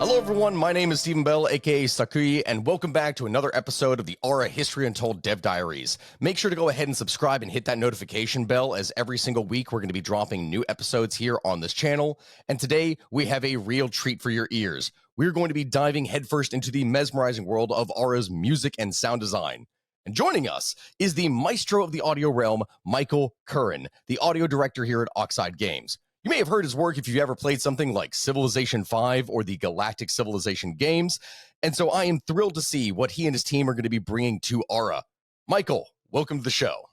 Hello everyone, my name is Stephen Bell, aka Sakui, and welcome back to another episode of the Aura History Untold Dev Diaries. Make sure to go ahead and subscribe and hit that notification bell, as every single week we're going to be dropping new episodes here on this channel. And today we have a real treat for your ears. We're going to be diving headfirst into the mesmerizing world of Aura's music and sound design. And joining us is the maestro of the audio realm, Michael Curran, the audio director here at Oxide Games. You may have heard his work if you've ever played something like Civilization V or the Galactic Civilization games, and so I am thrilled to see what he and his team are going to be bringing to Aura. Michael, welcome to the show.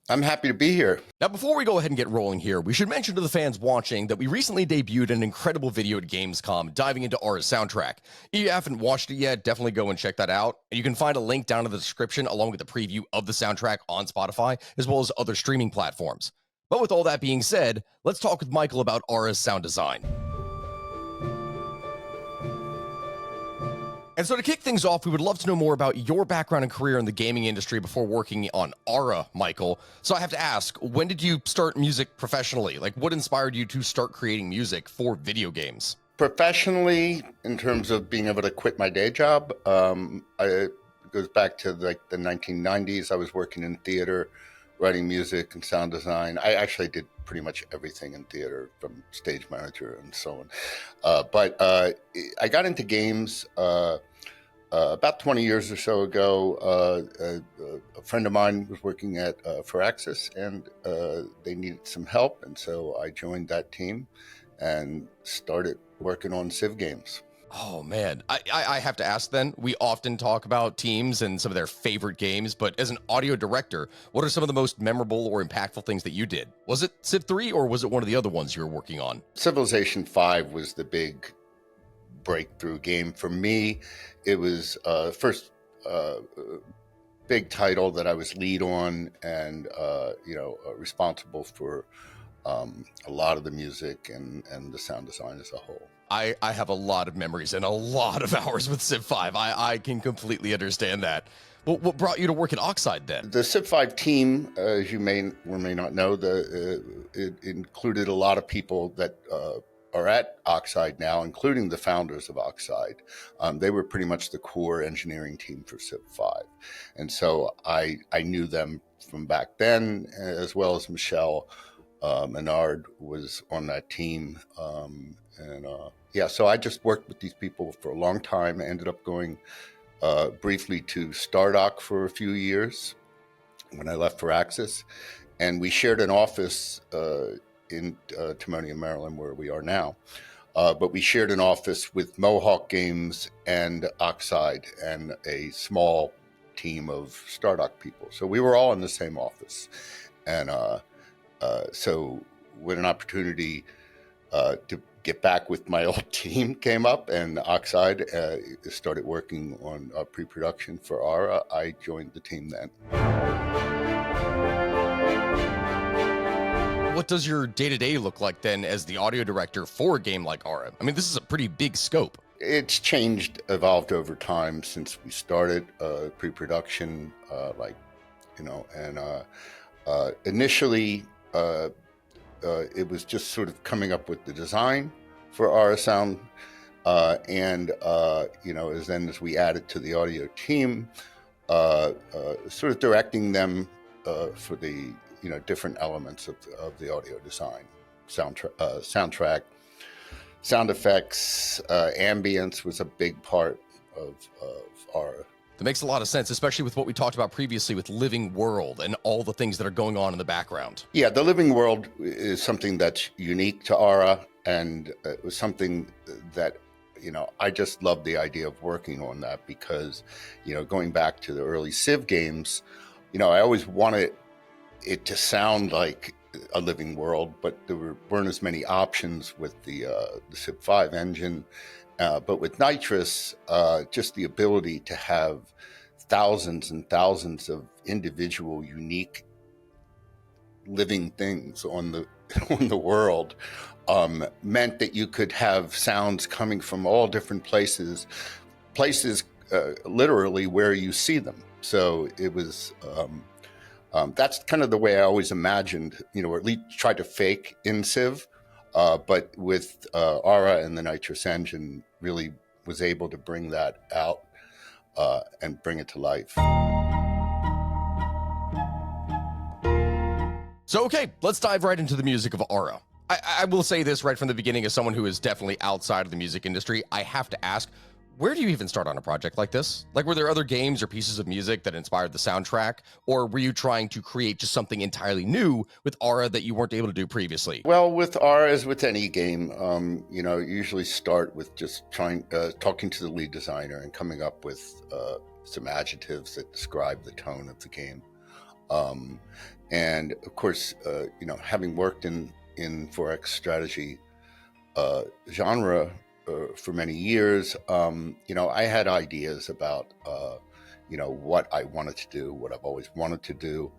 I'm happy to be here. Now, before we go ahead and get rolling here, we should mention to the fans watching that we recently debuted an incredible video at Gamescom diving into Aura's soundtrack. If you haven't watched it yet, definitely go and check that out. And you can find a link down in the description along with a preview of the soundtrack on Spotify, as well as other streaming platforms. But with all that being said, let's talk with Michael about Aura's sound design. And so to kick things off, we would love to know more about your background and career in the gaming industry before working on Aura, Michael. So I have to ask, when did you start music professionally? Like, what inspired you to start creating music for video games? Professionally, in terms of being able to quit my day job, it goes back to like the 1990s. I was working in theater, writing music and sound design. I actually did pretty much everything in theater, from stage manager and so on. But I got into games about 20 years or so ago. A friend of mine was working at Firaxis, and they needed some help. And so I joined that team and started working on Civ games. Oh, man. I have to ask then, we often talk about teams and some of their favorite games, but as an audio director, what are some of the most memorable or impactful things that you did? Was it Civ 3 or was it one of the other ones you were working on? Civilization V was the big breakthrough game for me. It was the first big title that I was lead on, and responsible for a lot of the music and the sound design as a whole. I have a lot of memories and a lot of hours with Civ 5. I can completely understand that. But what brought you to work at Oxide then? The Civ 5 team, as you may or may not know, it included a lot of people that are at Oxide now, including the founders of Oxide. They were pretty much the core engineering team for Civ 5. And so I knew them from back then, as well as Michelle Menard was on that team. So I just worked with these people for a long time. I ended up going briefly to Stardock for a few years when I left Firaxis. And we shared an office in Timonium, Maryland, where we are now. But we shared an office with Mohawk Games and Oxide and a small team of Stardock people. So we were all in the same office. And so when an opportunity to get back with my old team came up, and Oxide started working on pre-production for Aura, I joined the team then. What does your day-to-day look like then as the audio director for a game like Aura? I mean, this is a pretty big scope. It's changed, evolved over time since we started pre-production, initially it was just sort of coming up with the design for Aura sound, as we added to the audio team, sort of directing them for the different elements of the audio design, soundtrack, sound effects, ambience was a big part of Aura. That makes a lot of sense, especially with what we talked about previously with Living World and all the things that are going on in the background. Yeah, the Living World is something that's unique to Aura, and it was something that, I just love the idea of working on that because, going back to the early Civ games, I always wanted it to sound like a living world, but there weren't as many options with the Civ 5 engine. But with Nitrous, just the ability to have thousands and thousands of individual, unique, living things on the world meant that you could have sounds coming from all different places literally where you see them. So it was that's kind of the way I always imagined, or at least tried to fake in Civ. But with Aura and the Nitrous engine, really was able to bring that out and bring it to life. So, okay, let's dive right into the music of Aura. I will say this right from the beginning, as someone who is definitely outside of the music industry, I have to ask, where do you even start on a project like this? Like, were there other games or pieces of music that inspired the soundtrack? Or were you trying to create just something entirely new with Aura that you weren't able to do previously? Well, with Aura, as with any game, you usually start with just talking to the lead designer and coming up with some adjectives that describe the tone of the game. And of course, having worked in 4X strategy genre for many years, I had ideas about, what I wanted to do, what I've always wanted to do.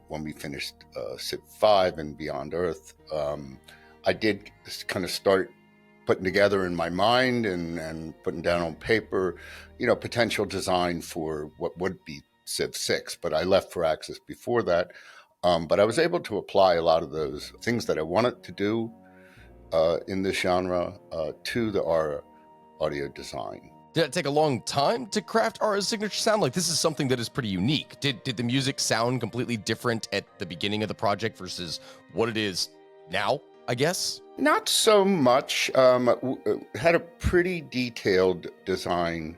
When we finished Civ 5 and Beyond Earth, I did kind of start putting together in my mind and putting down on paper, potential design for what would be Civ 6, but I left Firaxis before that. But I was able to apply a lot of those things that I wanted to do in this genre to the Aura audio design. Did it take a long time to craft Aura's signature sound? Like, this is something that is pretty unique. Did the music sound completely different at the beginning of the project versus what it is now, I guess? Not so much. Had a pretty detailed design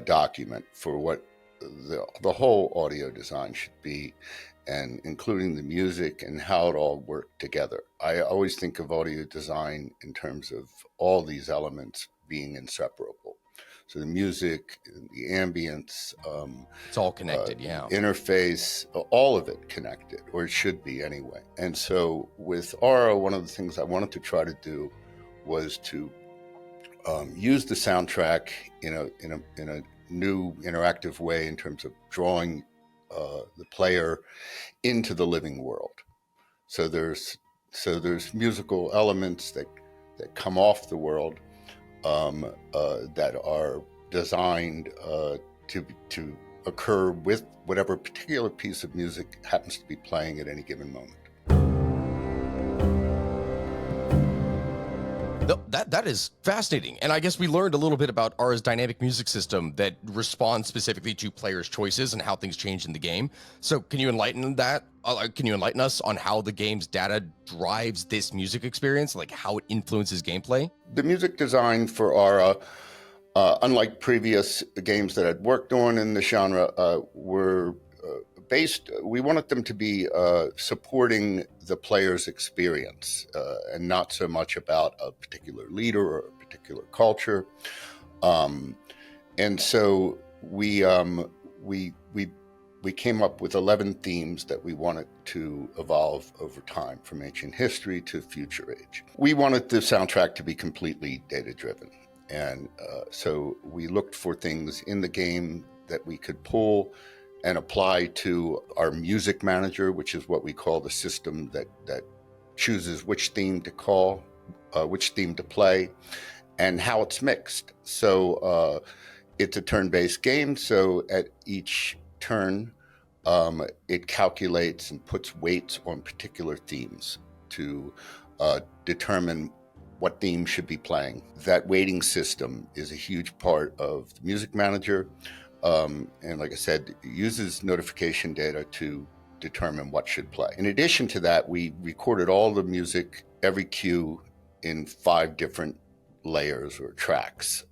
document for what the whole audio design should be, and including the music and how it all worked together. I always think of audio design in terms of all these elements being inseparable. So the music, the ambience, it's all connected, interface, all of it connected, or it should be anyway. And so with Aura, one of the things I wanted to try to do was to use the soundtrack in a new interactive way in terms of drawing the player into the living world. So there's musical elements that come off the world that are designed to occur with whatever particular piece of music happens to be playing at any given moment. That is fascinating. And I guess we learned a little bit about Aura's dynamic music system that responds specifically to players' choices and how things change in the game. So can you enlighten that? Can you enlighten us on how the game's data drives this music experience, like how it influences gameplay? The music design for Aura, unlike previous games that I'd worked on in the genre, were we wanted them to be supporting the player's experience and not so much about a particular leader or a particular culture. And so we came up with 11 themes that we wanted to evolve over time, from ancient history to future age. We wanted the soundtrack to be completely data-driven. And so we looked for things in the game that we could pull and apply to our music manager, which is what we call the system that chooses which theme to call, which theme to play, and how it's mixed. So it's a turn-based game, so at each turn, it calculates and puts weights on particular themes to determine what theme should be playing. That weighting system is a huge part of the music manager. And like I said, it uses notification data to determine what should play. In addition to that, we recorded all the music, every cue, in 5 different layers or tracks.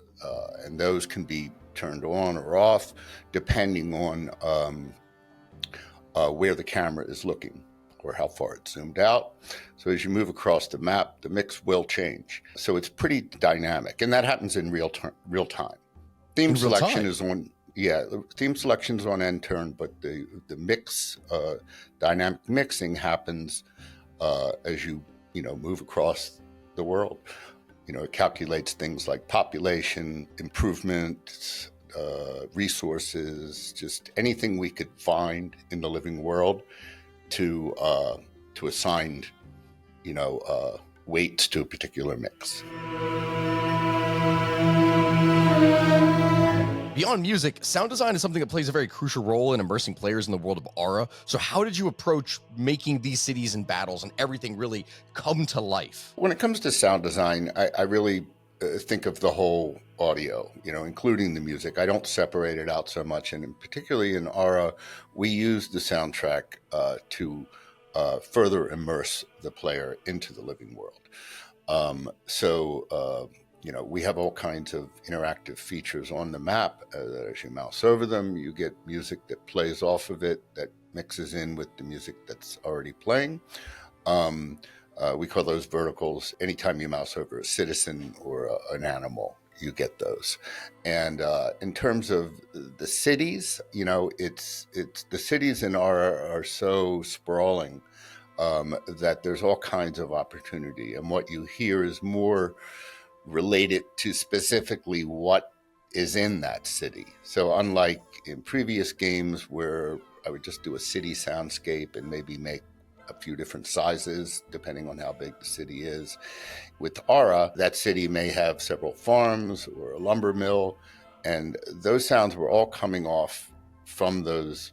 And those can be turned on or off depending on where the camera is looking or how far it's zoomed out. So as you move across the map, the mix will change. So it's pretty dynamic, and that happens in real time. Theme selection is on... Yeah, theme selection is on end turn, but the mix, dynamic mixing happens as you move across the world. It calculates things like population, improvements, resources, just anything we could find in the living world to assign, weights to a particular mix. Beyond music, sound design is something that plays a very crucial role in immersing players in the world of Aura. So how did you approach making these cities and battles and everything really come to life? When it comes to sound design, I really think of the whole audio, including the music. I don't separate it out so much. And particularly in Aura, we use the soundtrack to further immerse the player into the living world. We have all kinds of interactive features on the map. As you mouse over them, you get music that plays off of it that mixes in with the music that's already playing. We call those verticals. Anytime you mouse over a citizen or an animal, you get those. And in terms of the cities, it's the cities in Aura are so sprawling that there's all kinds of opportunity. And what you hear is more related to specifically what is in that city. So unlike in previous games where I would just do a city soundscape and maybe make a few different sizes depending on how big the city is, with Aura, that city may have several farms or a lumber mill, and those sounds were all coming off from those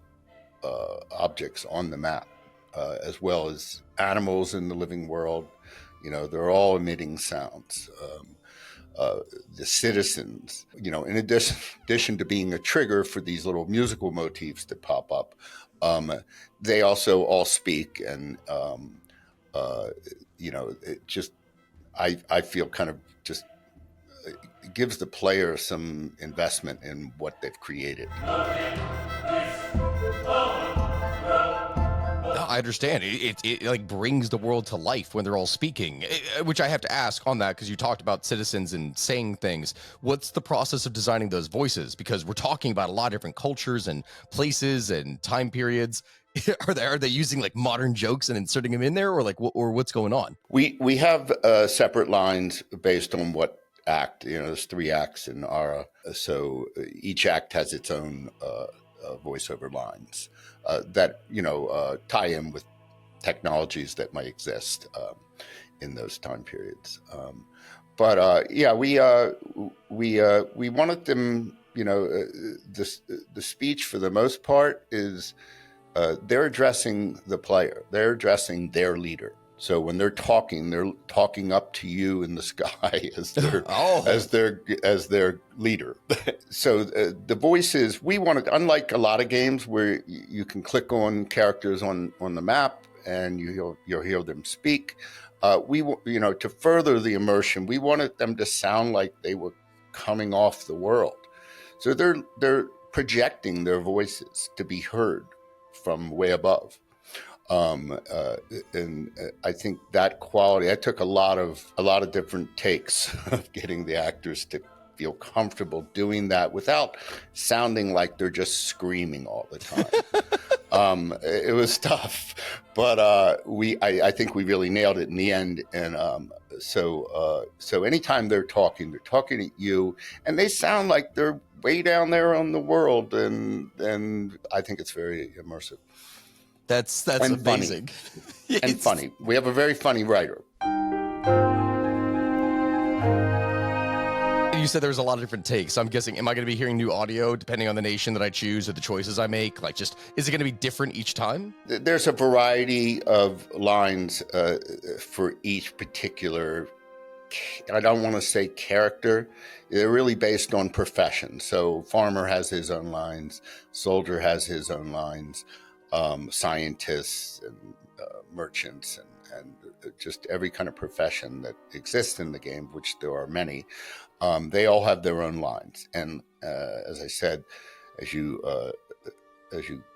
objects on the map, as well as animals in the living world. They're all emitting sounds. The citizens, in addition to being a trigger for these little musical motifs that pop up, they also all speak, and it just I feel kind of just it gives the player some investment in what they've created. I understand. It like brings the world to life when they're all speaking, which I have to ask on that, because you talked about citizens and saying things. What's the process of designing those voices? Because we're talking about a lot of different cultures and places and time periods. Are they using like modern jokes and inserting them in there, or what's going on? We have separate lines based on what act. There's 3 acts in Aura, so each act has its own voiceover lines that tie in with technologies that might exist in those time periods. We wanted them. The speech for the most part is they're addressing the player. They're addressing their leader. So when they're talking up to you in the sky as their leader. So the voices, we wanted, unlike a lot of games where you can click on characters on the map and you'll hear them speak. To further the immersion, we wanted them to sound like they were coming off the world. So they're projecting their voices to be heard from way above. And I think that quality, I took a lot of different takes of getting the actors to feel comfortable doing that without sounding like they're just screaming all the time. It was tough, but I think we really nailed it in the end. And so anytime they're talking at you, and they sound like they're way down there on the world, and I think it's very immersive. That's and amazing. Funny. And funny. We have a very funny writer. You said there's a lot of different takes. So I'm guessing, am I going to be hearing new audio depending on the nation that I choose or the choices I make? Is it going to be different each time? There's a variety of lines for each particular, I don't want to say character. They're really based on profession. So farmer has his own lines. Soldier has his own lines. Scientists and merchants and just every kind of profession that exists in the game, which there are many, they all have their own lines. And as I said, as you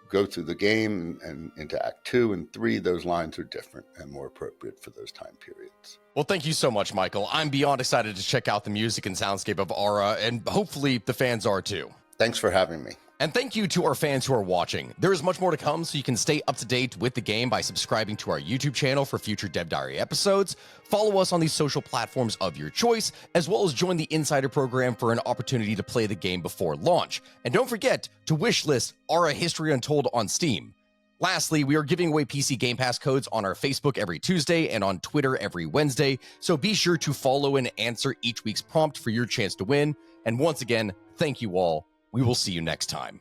go through the game and into Act 2 and 3, those lines are different and more appropriate for those time periods. Well, thank you so much, Michael. I'm beyond excited to check out the music and soundscape of Aura, and hopefully the fans are too. Thanks for having me. And thank you to our fans who are watching. There is much more to come, so you can stay up to date with the game by subscribing to our YouTube channel for future Dev Diary episodes. Follow us on these social platforms of your choice, as well as join the Insider program for an opportunity to play the game before launch. And don't forget to wishlist Aura History Untold on Steam. Lastly, we are giving away PC Game Pass codes on our Facebook every Tuesday and on Twitter every Wednesday, so be sure to follow and answer each week's prompt for your chance to win. And once again, thank you all. We will see you next time.